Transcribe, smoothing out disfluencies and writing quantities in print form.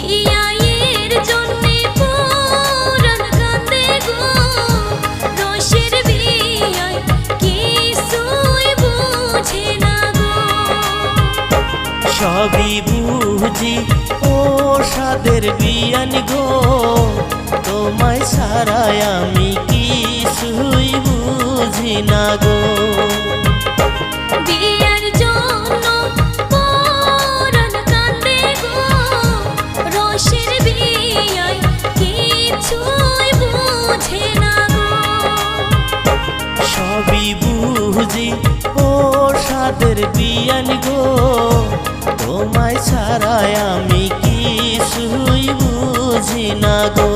বিয়াইয়ের জন্যে পুরাণ কান্দে গো, রসের বিয়ায় কিছুই বুঝে না গো। সবই বুঝি ও সাদের বিয়ান গো, তোমায় ছাড়াই আমি কিছুই বুঝি না গো। বিয়ার জন্য পুরাণ কান্দে গো, রসের বিয়ায় কিছুই বুঝে না গো। সবই বুঝি ও সাদের বিয়ান গো, তোমায় ছাড়াই আমি কিছুই বুঝি না গো।